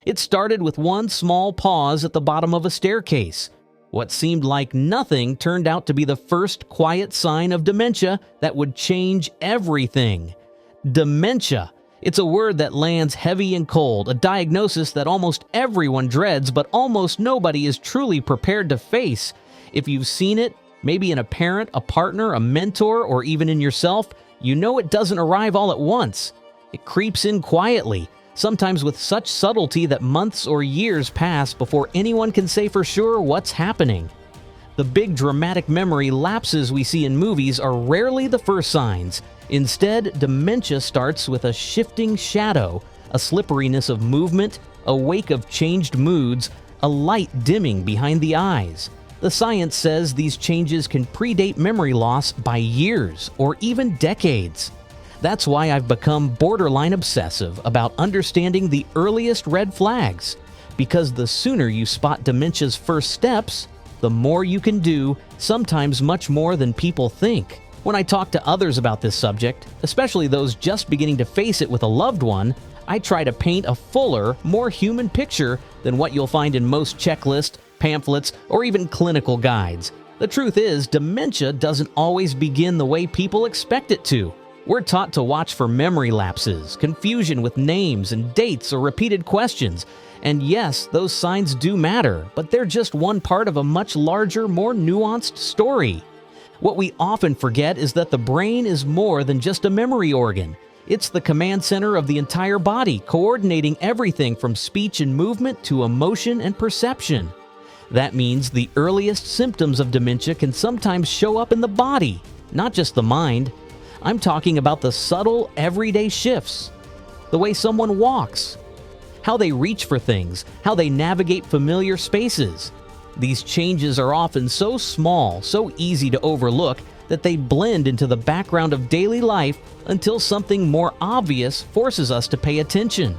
It started with one small pause at the bottom of a staircase. What seemed like nothing turned out to be the first quiet sign of dementia that would change everything. Dementia. It's a word that lands heavy and cold, a diagnosis that almost everyone dreads, but almost nobody is truly prepared to face. If you've seen it, maybe in a parent, a partner, a mentor, or even in yourself, you know it doesn't arrive all at once. It creeps in quietly, sometimes with such subtlety that months or years pass before anyone can say for sure what's happening. The big dramatic memory lapses we see in movies are rarely the first signs. Instead, dementia starts with a shifting shadow, a slipperiness of movement, a wake of changed moods, a light dimming behind the eyes. The science says these changes can predate memory loss by years or even decades. That's why I've become borderline obsessive about understanding the earliest red flags. Because the sooner you spot dementia's first steps, the more you can do, sometimes much more than people think. When I talk to others about this subject, especially those just beginning to face it with a loved one, I try to paint a fuller, more human picture than what you'll find in most checklists, pamphlets, or even clinical guides. The truth is, dementia doesn't always begin the way people expect it to. We're taught to watch for memory lapses, confusion with names and dates or repeated questions. And yes, those signs do matter, but they're just one part of a much larger, more nuanced story. What we often forget is that the brain is more than just a memory organ. It's the command center of the entire body, coordinating everything from speech and movement to emotion and perception. That means the earliest symptoms of dementia can sometimes show up in the body, not just the mind. I'm talking about the subtle, everyday shifts. The way someone walks, how they reach for things, how they navigate familiar spaces. These changes are often so small, so easy to overlook, that they blend into the background of daily life until something more obvious forces us to pay attention.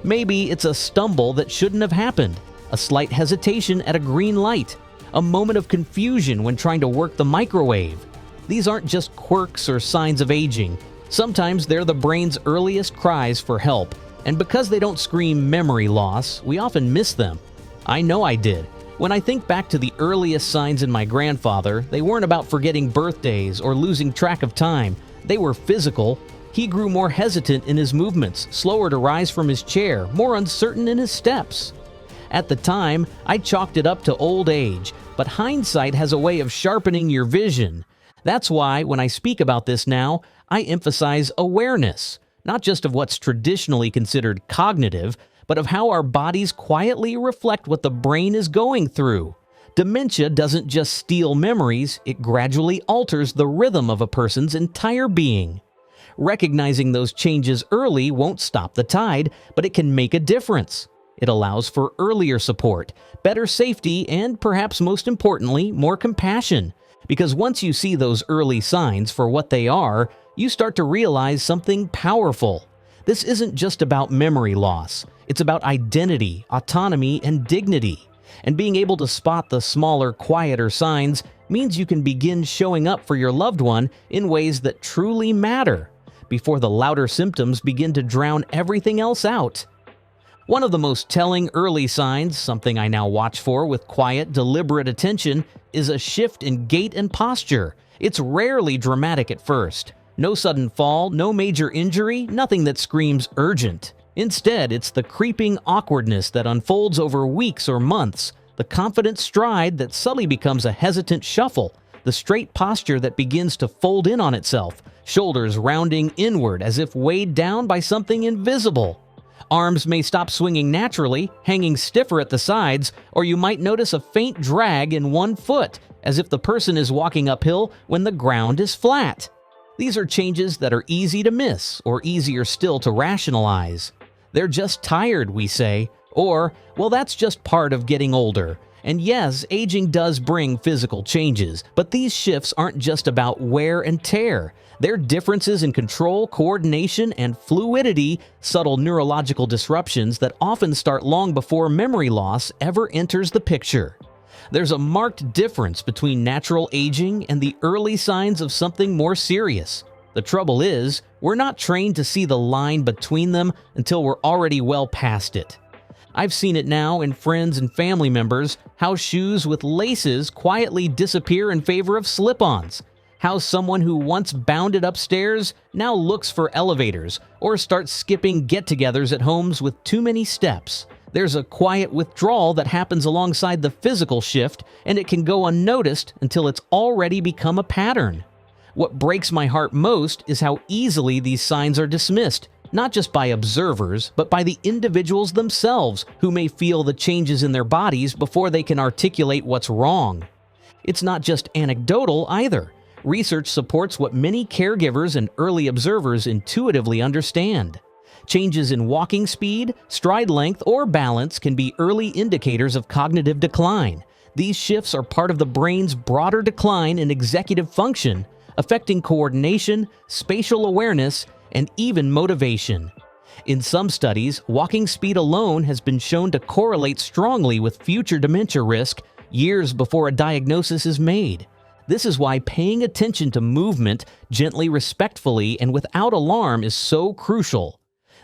Maybe it's a stumble that shouldn't have happened, a slight hesitation at a green light, a moment of confusion when trying to work the microwave. These aren't just quirks or signs of aging. Sometimes they're the brain's earliest cries for help, and because they don't scream memory loss, we often miss them. I know I did. When I think back to the earliest signs in my grandfather, they weren't about forgetting birthdays or losing track of time. They were physical. He grew more hesitant in his movements, slower to rise from his chair, more uncertain in his steps. At the time, I chalked it up to old age, but hindsight has a way of sharpening your vision. That's why, when I speak about this now, I emphasize awareness, not just of what's traditionally considered cognitive, but of how our bodies quietly reflect what the brain is going through. Dementia doesn't just steal memories, it gradually alters the rhythm of a person's entire being. Recognizing those changes early won't stop the tide, but it can make a difference. It allows for earlier support, better safety, and perhaps most importantly, more compassion. Because once you see those early signs for what they are, you start to realize something powerful. This isn't just about memory loss. It's about identity, autonomy, and dignity. And being able to spot the smaller, quieter signs means you can begin showing up for your loved one in ways that truly matter, before the louder symptoms begin to drown everything else out. One of the most telling early signs, something I now watch for with quiet, deliberate attention, is a shift in gait and posture. It's rarely dramatic at first. No sudden fall, no major injury, nothing that screams urgent. Instead, it's the creeping awkwardness that unfolds over weeks or months, the confident stride that subtly becomes a hesitant shuffle, the straight posture that begins to fold in on itself, shoulders rounding inward as if weighed down by something invisible. Arms may stop swinging naturally, hanging stiffer at the sides, or you might notice a faint drag in one foot, as if the person is walking uphill when the ground is flat. These are changes that are easy to miss, or easier still to rationalize. They're just tired, we say, or, well, that's just part of getting older. And yes, aging does bring physical changes, but these shifts aren't just about wear and tear. They're differences in control, coordination, and fluidity, subtle neurological disruptions that often start long before memory loss ever enters the picture. There's a marked difference between natural aging and the early signs of something more serious. The trouble is, we're not trained to see the line between them until we're already well past it. I've seen it now in friends and family members, how shoes with laces quietly disappear in favor of slip-ons. How someone who once bounded upstairs now looks for elevators or starts skipping get-togethers at homes with too many steps. There's a quiet withdrawal that happens alongside the physical shift, and it can go unnoticed until it's already become a pattern. What breaks my heart most is how easily these signs are dismissed, not just by observers, but by the individuals themselves who may feel the changes in their bodies before they can articulate what's wrong. It's not just anecdotal either. Research supports what many caregivers and early observers intuitively understand. Changes in walking speed, stride length, or balance can be early indicators of cognitive decline. These shifts are part of the brain's broader decline in executive function, affecting coordination, spatial awareness, and even motivation. In some studies, walking speed alone has been shown to correlate strongly with future dementia risk years before a diagnosis is made. This is why paying attention to movement gently, respectfully, and without alarm is so crucial.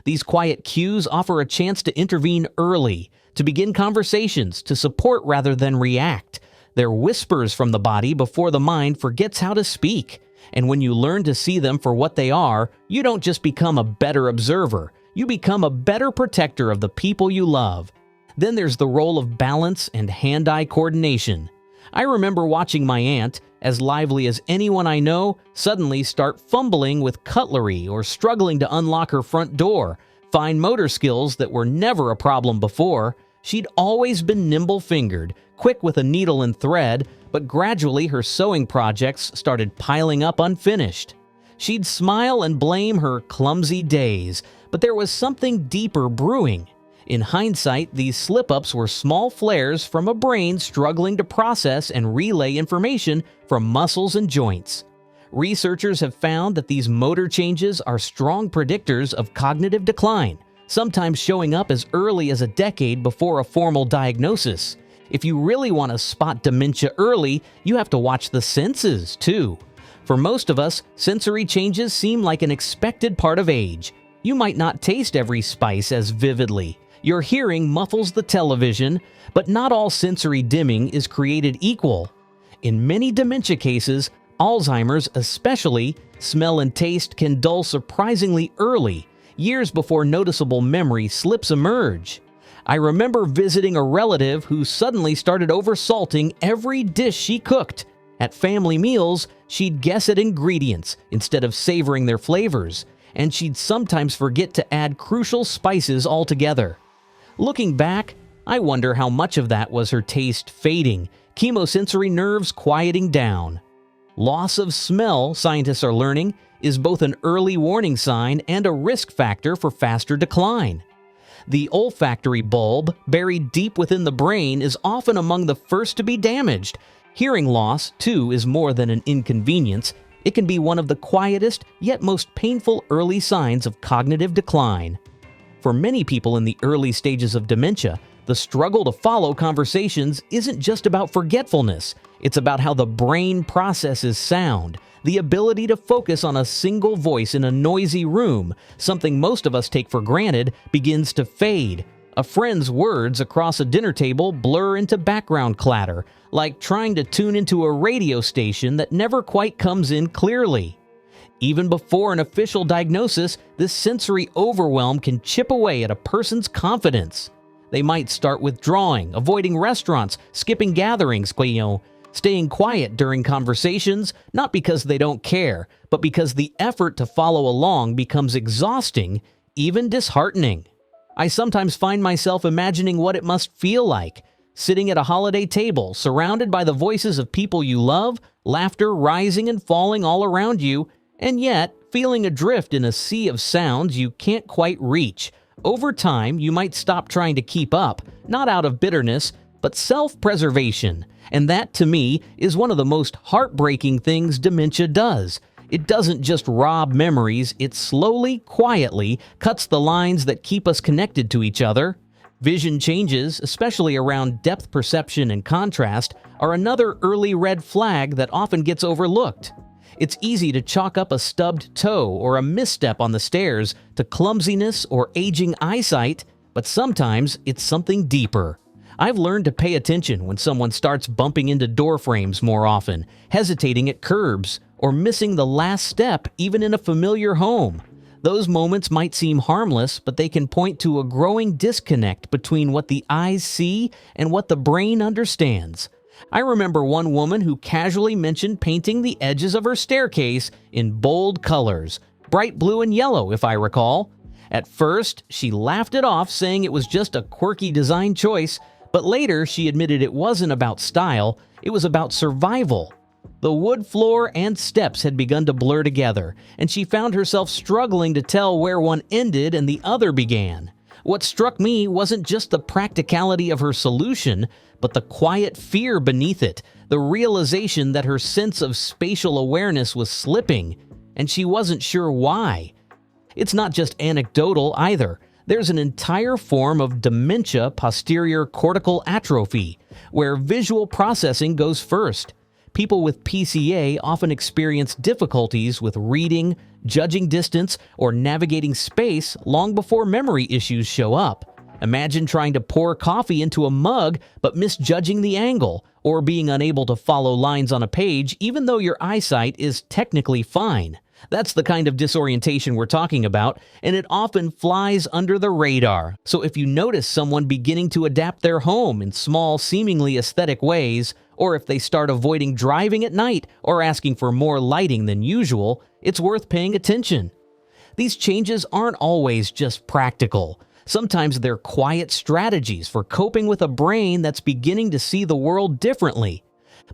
These quiet cues offer a chance to intervene early, to begin conversations, to support rather than react. They're whispers from the body before the mind forgets how to speak. And when you learn to see them for what they are, you don't just become a better observer, you become a better protector of the people you love. Then there's the role of balance and hand-eye coordination. I remember watching my aunt, as lively as anyone I know, suddenly start fumbling with cutlery or struggling to unlock her front door. Fine motor skills that were never a problem before. She'd always been nimble-fingered, quick with a needle and thread, but gradually her sewing projects started piling up unfinished. She'd smile and blame her clumsy days, but there was something deeper brewing. In hindsight, these slip-ups were small flares from a brain struggling to process and relay information from muscles and joints. Researchers have found that these motor changes are strong predictors of cognitive decline, sometimes showing up as early as a decade before a formal diagnosis. If you really want to spot dementia early, you have to watch the senses, too. For most of us, sensory changes seem like an expected part of age. You might not taste every spice as vividly. Your hearing muffles the television, but not all sensory dimming is created equal. In many dementia cases, Alzheimer's especially, smell and taste can dull surprisingly early, years before noticeable memory slips emerge. I remember visiting a relative who suddenly started oversalting every dish she cooked. At family meals, she'd guess at ingredients instead of savoring their flavors, and she'd sometimes forget to add crucial spices altogether. Looking back, I wonder how much of that was her taste fading, chemosensory nerves quieting down. Loss of smell, scientists are learning, is both an early warning sign and a risk factor for faster decline. The olfactory bulb, buried deep within the brain, is often among the first to be damaged. Hearing loss, too, is more than an inconvenience. It can be one of the quietest, yet most painful early signs of cognitive decline. For many people in the early stages of dementia, the struggle to follow conversations isn't just about forgetfulness. It's about how the brain processes sound, the ability to focus on a single voice in a noisy room, something most of us take for granted, begins to fade. A friend's words across a dinner table blur into background clatter, like trying to tune into a radio station that never quite comes in clearly. Even before an official diagnosis, this sensory overwhelm can chip away at a person's confidence. They might start withdrawing, avoiding restaurants, skipping gatherings, staying quiet during conversations, not because they don't care, but because the effort to follow along becomes exhausting, even disheartening. I sometimes find myself imagining what it must feel like, sitting at a holiday table, surrounded by the voices of people you love, laughter rising and falling all around you, and yet feeling adrift in a sea of sounds you can't quite reach. Over time, you might stop trying to keep up, not out of bitterness, but self-preservation. And that, to me, is one of the most heartbreaking things dementia does. It doesn't just rob memories, it slowly, quietly cuts the lines that keep us connected to each other. Vision changes, especially around depth perception and contrast, are another early red flag that often gets overlooked. It's easy to chalk up a stubbed toe or a misstep on the stairs to clumsiness or aging eyesight, but sometimes it's something deeper. I've learned to pay attention when someone starts bumping into door frames more often, hesitating at curbs, or missing the last step even in a familiar home. Those moments might seem harmless, but they can point to a growing disconnect between what the eyes see and what the brain understands. I remember one woman who casually mentioned painting the edges of her staircase in bold colors, bright blue and yellow if I recall. At first, she laughed it off, saying it was just a quirky design choice, but later she admitted it wasn't about style, it was about survival. The wood floor and steps had begun to blur together, and she found herself struggling to tell where one ended and the other began. What struck me wasn't just the practicality of her solution, but the quiet fear beneath it, the realization that her sense of spatial awareness was slipping, and she wasn't sure why. It's not just anecdotal either. There's an entire form of dementia, posterior cortical atrophy, where visual processing goes first. People with PCA often experience difficulties with reading, judging distance, or navigating space long before memory issues show up. Imagine trying to pour coffee into a mug but misjudging the angle, or being unable to follow lines on a page even though your eyesight is technically fine. That's the kind of disorientation we're talking about, and it often flies under the radar. So if you notice someone beginning to adapt their home in small, seemingly aesthetic ways, or if they start avoiding driving at night or asking for more lighting than usual, it's worth paying attention. These changes aren't always just practical. Sometimes they're quiet strategies for coping with a brain that's beginning to see the world differently.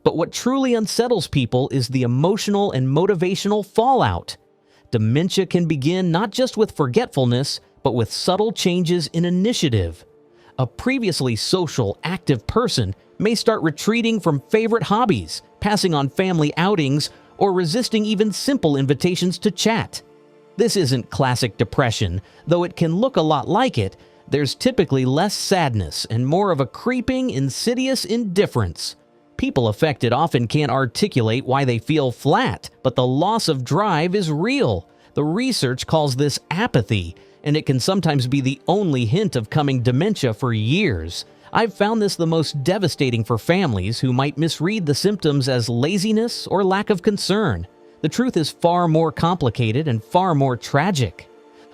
But what truly unsettles people is the emotional and motivational fallout. Dementia can begin not just with forgetfulness, but with subtle changes in initiative. A previously social, active person may start retreating from favorite hobbies, passing on family outings, or resisting even simple invitations to chat. This isn't classic depression, though it can look a lot like it. There's typically less sadness and more of a creeping, insidious indifference. People affected often can't articulate why they feel flat, but the loss of drive is real. The research calls this apathy, and it can sometimes be the only hint of coming dementia for years. I've found this the most devastating for families who might misread the symptoms as laziness or lack of concern. The truth is far more complicated and far more tragic.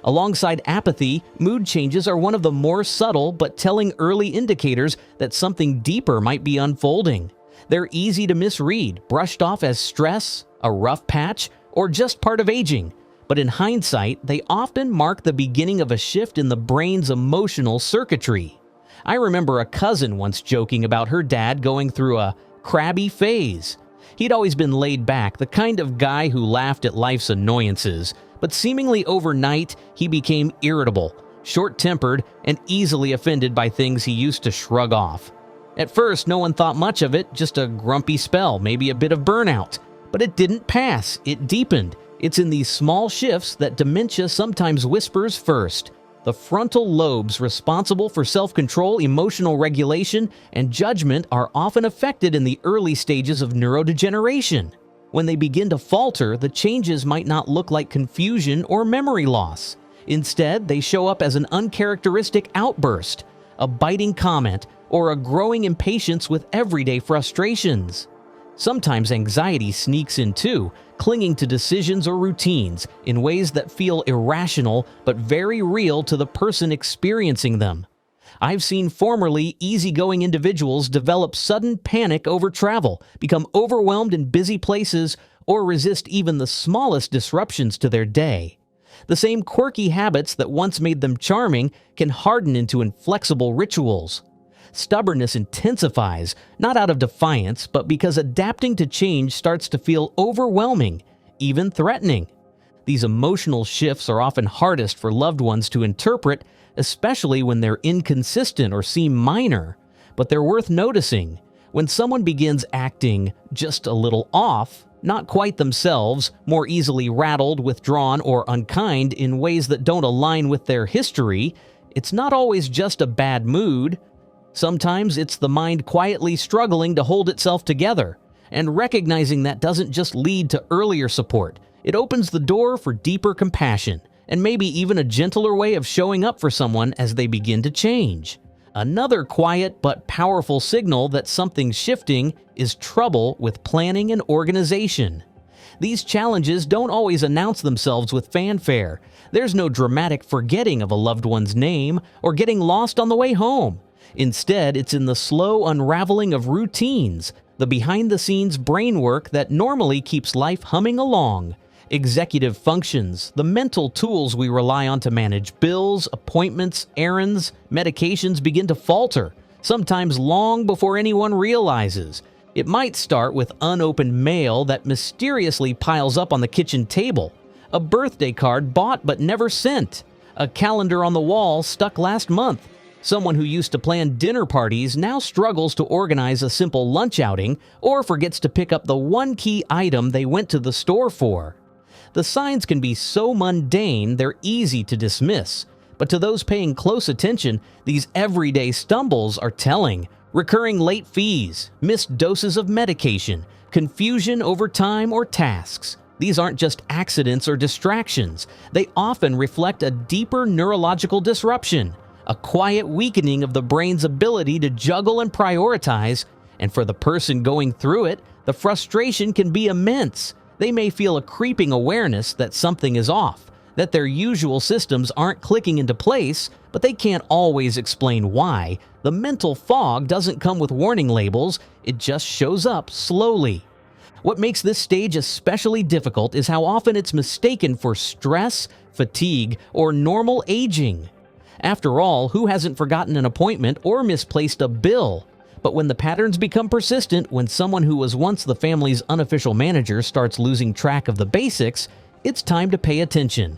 Alongside apathy, mood changes are one of the more subtle but telling early indicators that something deeper might be unfolding. They're easy to misread, brushed off as stress, a rough patch, or just part of aging. But in hindsight, they often mark the beginning of a shift in the brain's emotional circuitry. I remember a cousin once joking about her dad going through a crabby phase. He'd always been laid back, the kind of guy who laughed at life's annoyances, but seemingly overnight, he became irritable, short-tempered, and easily offended by things he used to shrug off. At first, no one thought much of it, just a grumpy spell, maybe a bit of burnout. But it didn't pass, it deepened. It's in these small shifts that dementia sometimes whispers first. The frontal lobes responsible for self-control, emotional regulation, and judgment are often affected in the early stages of neurodegeneration. When they begin to falter, the changes might not look like confusion or memory loss. Instead, they show up as an uncharacteristic outburst, a biting comment, or a growing impatience with everyday frustrations. Sometimes anxiety sneaks in too, clinging to decisions or routines in ways that feel irrational but very real to the person experiencing them. I've seen formerly easygoing individuals develop sudden panic over travel, become overwhelmed in busy places, or resist even the smallest disruptions to their day. The same quirky habits that once made them charming can harden into inflexible rituals. Stubbornness intensifies, not out of defiance, but because adapting to change starts to feel overwhelming, even threatening. These emotional shifts are often hardest for loved ones to interpret, especially when they're inconsistent or seem minor. But they're worth noticing. When someone begins acting just a little off, not quite themselves, more easily rattled, withdrawn, or unkind in ways that don't align with their history, it's not always just a bad mood. Sometimes it's the mind quietly struggling to hold itself together, and recognizing that doesn't just lead to earlier support. It opens the door for deeper compassion, and maybe even a gentler way of showing up for someone as they begin to change. Another quiet but powerful signal that something's shifting is trouble with planning and organization. These challenges don't always announce themselves with fanfare. There's no dramatic forgetting of a loved one's name or getting lost on the way home. Instead, it's in the slow unraveling of routines, the behind-the-scenes brain work that normally keeps life humming along. Executive functions, the mental tools we rely on to manage bills, appointments, errands, medications begin to falter, sometimes long before anyone realizes. It might start with unopened mail that mysteriously piles up on the kitchen table, a birthday card bought but never sent, a calendar on the wall stuck last month. Someone who used to plan dinner parties now struggles to organize a simple lunch outing or forgets to pick up the one key item they went to the store for. The signs can be so mundane they're easy to dismiss, but to those paying close attention, these everyday stumbles are telling. Recurring late fees, missed doses of medication, confusion over time or tasks. These aren't just accidents or distractions. They often reflect a deeper neurological disruption, a quiet weakening of the brain's ability to juggle and prioritize, and for the person going through it, the frustration can be immense. They may feel a creeping awareness that something is off, that their usual systems aren't clicking into place, but they can't always explain why. The mental fog doesn't come with warning labels, it just shows up slowly. What makes this stage especially difficult is how often it's mistaken for stress, fatigue, or normal aging. After all, who hasn't forgotten an appointment or misplaced a bill? But when the patterns become persistent, when someone who was once the family's unofficial manager starts losing track of the basics, it's time to pay attention.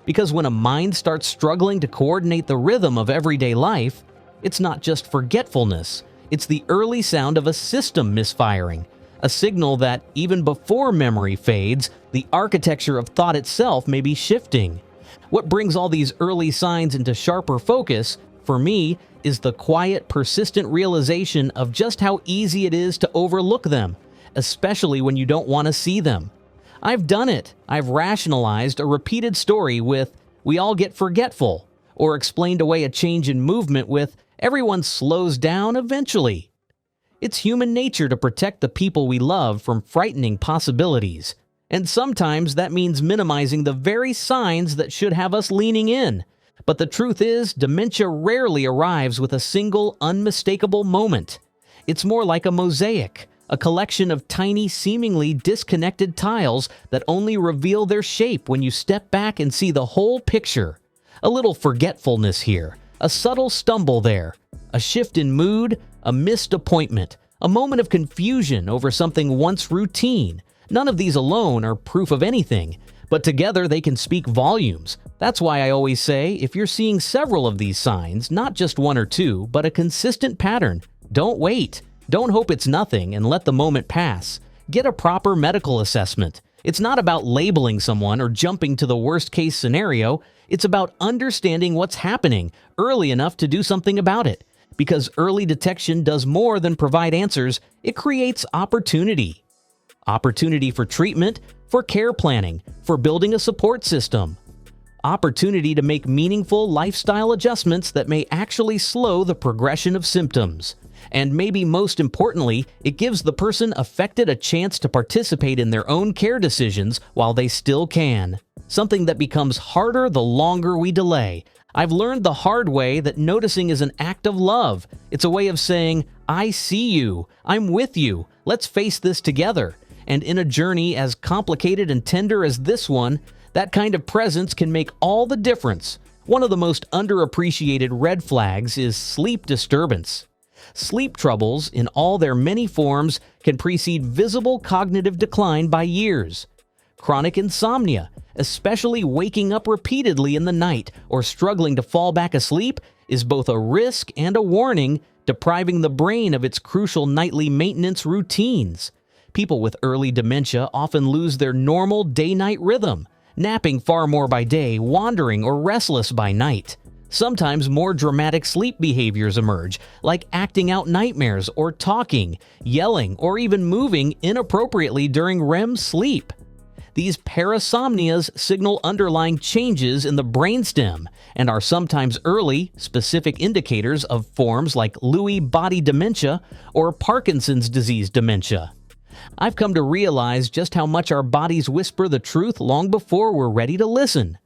Because when a mind starts struggling to coordinate the rhythm of everyday life, it's not just forgetfulness, it's the early sound of a system misfiring, a signal that even before memory fades, the architecture of thought itself may be shifting. What brings all these early signs into sharper focus, for me, is the quiet, persistent realization of just how easy it is to overlook them, especially when you don't want to see them. I've done it. I've rationalized a repeated story with, "we all get forgetful," or explained away a change in movement with, "everyone slows down eventually." It's human nature to protect the people we love from frightening possibilities. And sometimes that means minimizing the very signs that should have us leaning in. But the truth is, dementia rarely arrives with a single, unmistakable moment. It's more like a mosaic, a collection of tiny, seemingly disconnected tiles that only reveal their shape when you step back and see the whole picture. A little forgetfulness here, a subtle stumble there, a shift in mood, a missed appointment, a moment of confusion over something once routine. None of these alone are proof of anything, but together they can speak volumes. That's why I always say, if you're seeing several of these signs, not just one or two, but a consistent pattern, don't wait. Don't hope it's nothing and let the moment pass. Get a proper medical assessment. It's not about labeling someone or jumping to the worst-case scenario. It's about understanding what's happening early enough to do something about it. Because early detection does more than provide answers, it creates opportunity. Opportunity for treatment, for care planning, for building a support system. Opportunity to make meaningful lifestyle adjustments that may actually slow the progression of symptoms. And maybe most importantly, it gives the person affected a chance to participate in their own care decisions while they still can. Something that becomes harder the longer we delay. I've learned the hard way that noticing is an act of love. It's a way of saying, "I see you, I'm with you, let's face this together." And in a journey as complicated and tender as this one, that kind of presence can make all the difference. One of the most underappreciated red flags is sleep disturbance. Sleep troubles, in all their many forms, can precede visible cognitive decline by years. Chronic insomnia, especially waking up repeatedly in the night or struggling to fall back asleep, is both a risk and a warning, depriving the brain of its crucial nightly maintenance routines. People with early dementia often lose their normal day-night rhythm, napping far more by day, wandering or restless by night. Sometimes more dramatic sleep behaviors emerge, like acting out nightmares or talking, yelling, or even moving inappropriately during REM sleep. These parasomnias signal underlying changes in the brainstem and are sometimes early, specific indicators of forms like Lewy body dementia or Parkinson's disease dementia. I've come to realize just how much our bodies whisper the truth long before we're ready to listen.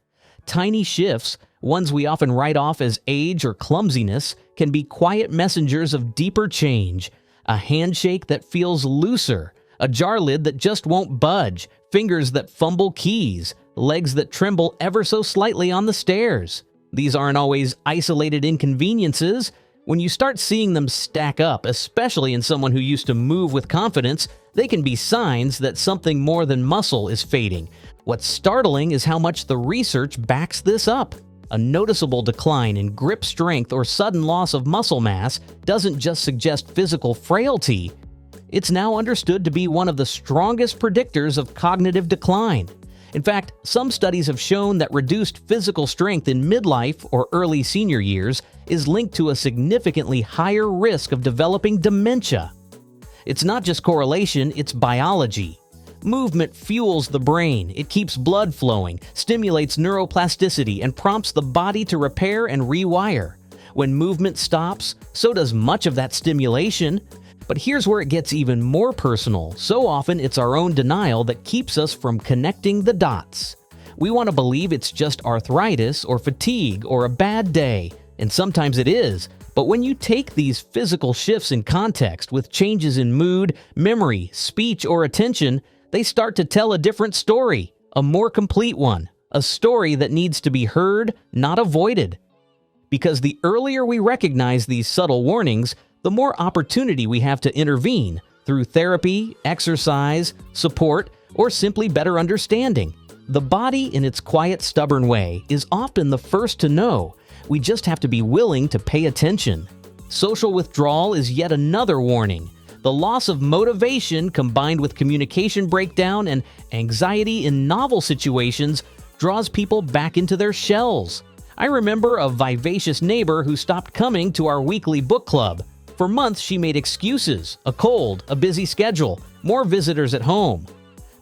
Tiny shifts, ones we often write off as age or clumsiness, can be quiet messengers of deeper change. A handshake that feels looser, a jar lid that just won't budge, fingers that fumble keys, legs that tremble ever so slightly on the stairs. These aren't always isolated inconveniences. When you start seeing them stack up, especially in someone who used to move with confidence, they can be signs that something more than muscle is fading. What's startling is how much the research backs this up. A noticeable decline in grip strength or sudden loss of muscle mass doesn't just suggest physical frailty. It's now understood to be one of the strongest predictors of cognitive decline. In fact, some studies have shown that reduced physical strength in midlife or early senior years is linked to a significantly higher risk of developing dementia. It's not just correlation, it's biology. Movement fuels the brain, it keeps blood flowing, stimulates neuroplasticity, and prompts the body to repair and rewire. When movement stops, so does much of that stimulation. But here's where it gets even more personal. So often it's our own denial that keeps us from connecting the dots. We want to believe it's just arthritis or fatigue or a bad day, and sometimes it is. But when you take these physical shifts in context with changes in mood, memory, speech, or attention, they start to tell a different story, a more complete one, a story that needs to be heard, not avoided. Because the earlier we recognize these subtle warnings, the more opportunity we have to intervene through therapy, exercise, support, or simply better understanding. The body, in its quiet, stubborn way, is often the first to know. We just have to be willing to pay attention. Social withdrawal is yet another warning. The loss of motivation combined with communication breakdown and anxiety in novel situations draws people back into their shells. I remember a vivacious neighbor who stopped coming to our weekly book club. For months, she made excuses, a cold, a busy schedule, more visitors at home.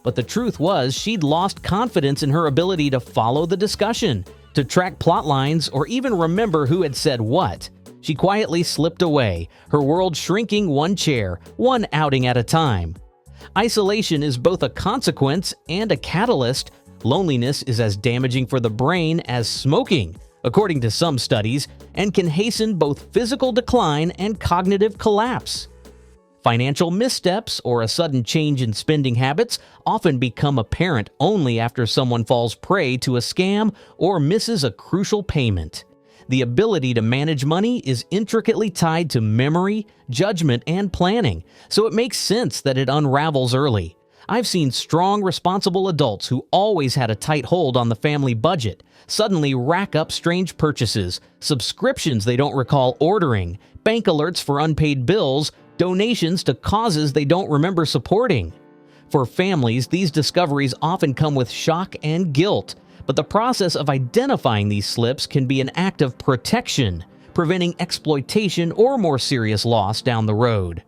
But the truth was, she'd lost confidence in her ability to follow the discussion, to track plot lines, or even remember who had said what. She quietly slipped away, her world shrinking one chair, one outing at a time. Isolation is both a consequence and a catalyst. Loneliness is as damaging for the brain as smoking, according to some studies, and can hasten both physical decline and cognitive collapse. Financial missteps or a sudden change in spending habits often become apparent only after someone falls prey to a scam or misses a crucial payment. The ability to manage money is intricately tied to memory, judgment, and planning, so it makes sense that it unravels early. I've seen strong, responsible adults who always had a tight hold on the family budget suddenly rack up strange purchases, subscriptions they don't recall ordering, bank alerts for unpaid bills, donations to causes they don't remember supporting. For families, these discoveries often come with shock and guilt, but the process of identifying these slips can be an act of protection, preventing exploitation or more serious loss down the road.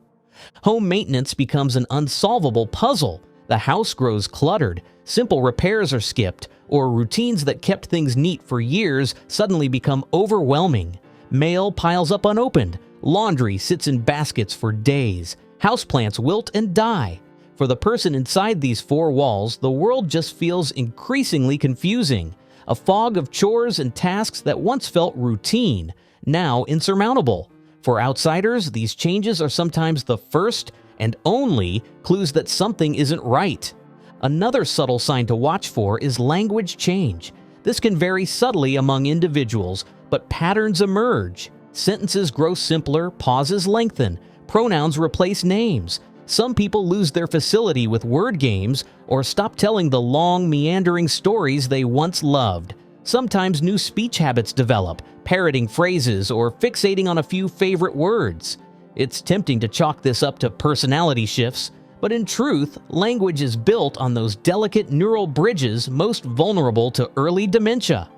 Home maintenance becomes an unsolvable puzzle. The house grows cluttered, simple repairs are skipped, or routines that kept things neat for years suddenly become overwhelming. Mail piles up unopened, laundry sits in baskets for days, houseplants wilt and die. For the person inside these four walls, the world just feels increasingly confusing. A fog of chores and tasks that once felt routine, now insurmountable. For outsiders, these changes are sometimes the first and only clues that something isn't right. Another subtle sign to watch for is language change. This can vary subtly among individuals, but patterns emerge. Sentences grow simpler, pauses lengthen, pronouns replace names. Some people lose their facility with word games or stop telling the long, meandering stories they once loved. Sometimes new speech habits develop, parroting phrases or fixating on a few favorite words. It's tempting to chalk this up to personality shifts, but in truth, language is built on those delicate neural bridges most vulnerable to early dementia.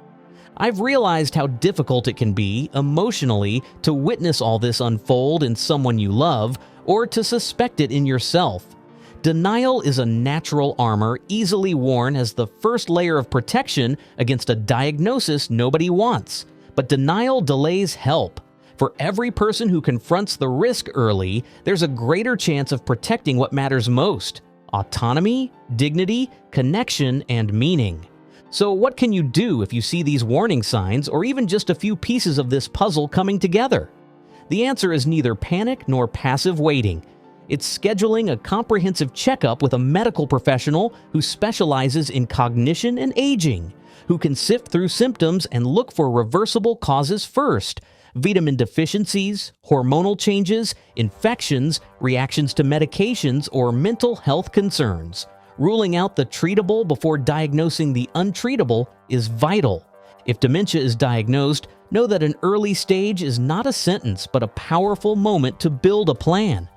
I've realized how difficult it can be, emotionally, to witness all this unfold in someone you love or to suspect it in yourself. Denial is a natural armor easily worn as the first layer of protection against a diagnosis nobody wants. But denial delays help. For every person who confronts the risk early, there's a greater chance of protecting what matters most: autonomy, dignity, connection, and meaning. So what can you do if you see these warning signs or even just a few pieces of this puzzle coming together? The answer is neither panic nor passive waiting. It's scheduling a comprehensive checkup with a medical professional who specializes in cognition and aging, who can sift through symptoms and look for reversible causes first: vitamin deficiencies, hormonal changes, infections, reactions to medications, or mental health concerns. Ruling out the treatable before diagnosing the untreatable is vital. If dementia is diagnosed, know that an early stage is not a sentence but a powerful moment to build a plan.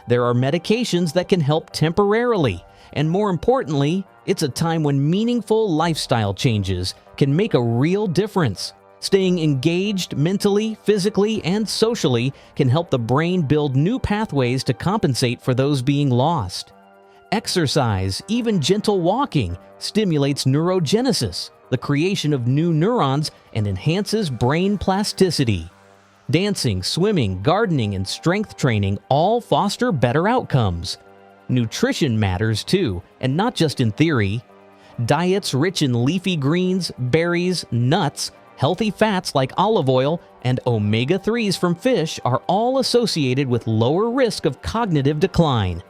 There are medications that can help temporarily, and more importantly, it's a time when meaningful lifestyle changes can make a real difference. Staying engaged mentally, physically, and socially can help the brain build new pathways to compensate for those being lost. Exercise, even gentle walking, stimulates neurogenesis, the creation of new neurons, and enhances brain plasticity. Dancing, swimming, gardening, and strength training all foster better outcomes. Nutrition matters too, and not just in theory. Diets rich in leafy greens, berries, nuts, healthy fats like olive oil, and omega-3s from fish are all associated with lower risk of cognitive decline.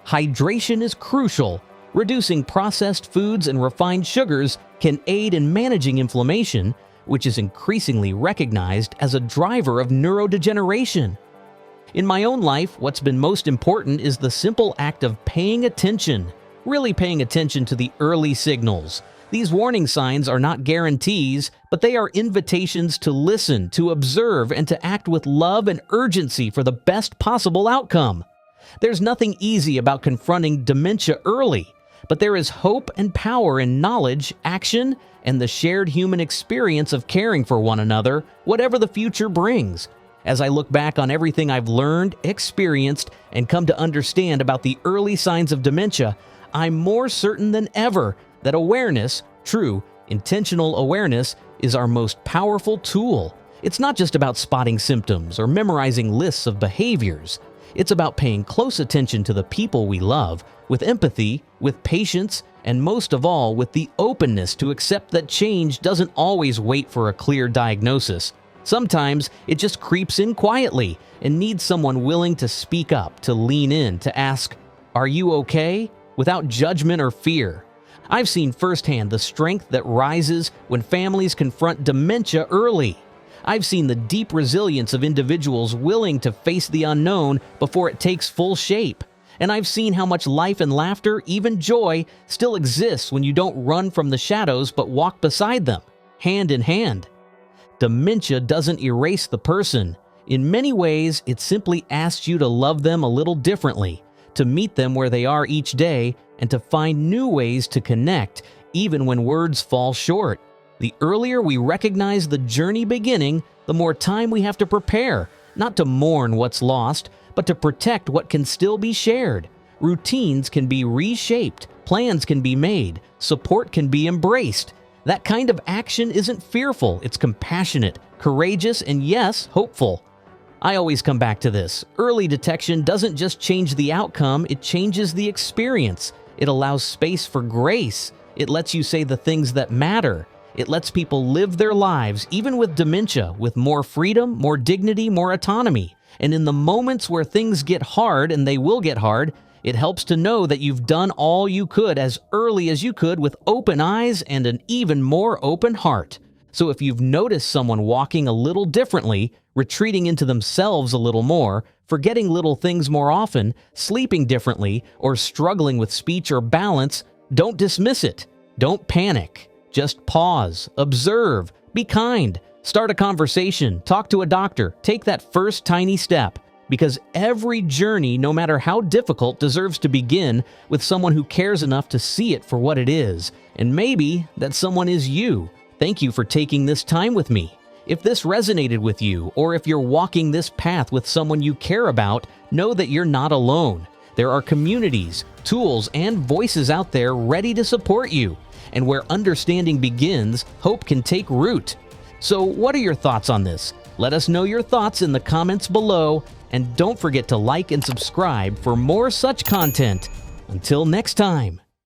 Hydration is crucial. Reducing processed foods and refined sugars can aid in managing inflammation, which is increasingly recognized as a driver of neurodegeneration. In my own life, what's been most important is the simple act of paying attention, really paying attention to the early signals. These warning signs are not guarantees, but they are invitations to listen, to observe, and to act with love and urgency for the best possible outcome. There's nothing easy about confronting dementia early, but there is hope and power in knowledge, action, and the shared human experience of caring for one another, whatever the future brings. As I look back on everything I've learned, experienced, and come to understand about the early signs of dementia, I'm more certain than ever that awareness, true, intentional awareness, is our most powerful tool. It's not just about spotting symptoms or memorizing lists of behaviors. It's about paying close attention to the people we love, with empathy, with patience, and most of all, with the openness to accept that change doesn't always wait for a clear diagnosis. Sometimes it just creeps in quietly and needs someone willing to speak up, to lean in, to ask, "Are you okay?" without judgment or fear. I've seen firsthand the strength that rises when families confront dementia early. I've seen the deep resilience of individuals willing to face the unknown before it takes full shape. And I've seen how much life and laughter, even joy, still exists when you don't run from the shadows but walk beside them, hand in hand. Dementia doesn't erase the person. In many ways, it simply asks you to love them a little differently, to meet them where they are each day, and to find new ways to connect, even when words fall short. The earlier we recognize the journey beginning, the more time we have to prepare, not to mourn what's lost, but to protect what can still be shared. Routines can be reshaped, plans can be made, support can be embraced. That kind of action isn't fearful, it's compassionate, courageous, and yes, hopeful. I always come back to this. Early detection doesn't just change the outcome, it changes the experience. It allows space for grace. It lets you say the things that matter. It lets people live their lives, even with dementia, with more freedom, more dignity, more autonomy. And in the moments where things get hard, and they will get hard, it helps to know that you've done all you could as early as you could with open eyes and an even more open heart. So if you've noticed someone walking a little differently, retreating into themselves a little more, forgetting little things more often, sleeping differently, or struggling with speech or balance, don't dismiss it. Don't panic. Just pause, observe, be kind, start a conversation, talk to a doctor, take that first tiny step. Because every journey, no matter how difficult, deserves to begin with someone who cares enough to see it for what it is. And maybe that someone is you. Thank you for taking this time with me. If this resonated with you, or if you're walking this path with someone you care about, know that you're not alone. There are communities, tools, and voices out there ready to support you. And where understanding begins, hope can take root. So what are your thoughts on this? Let us know your thoughts in the comments below, and don't forget to like and subscribe for more such content. Until next time.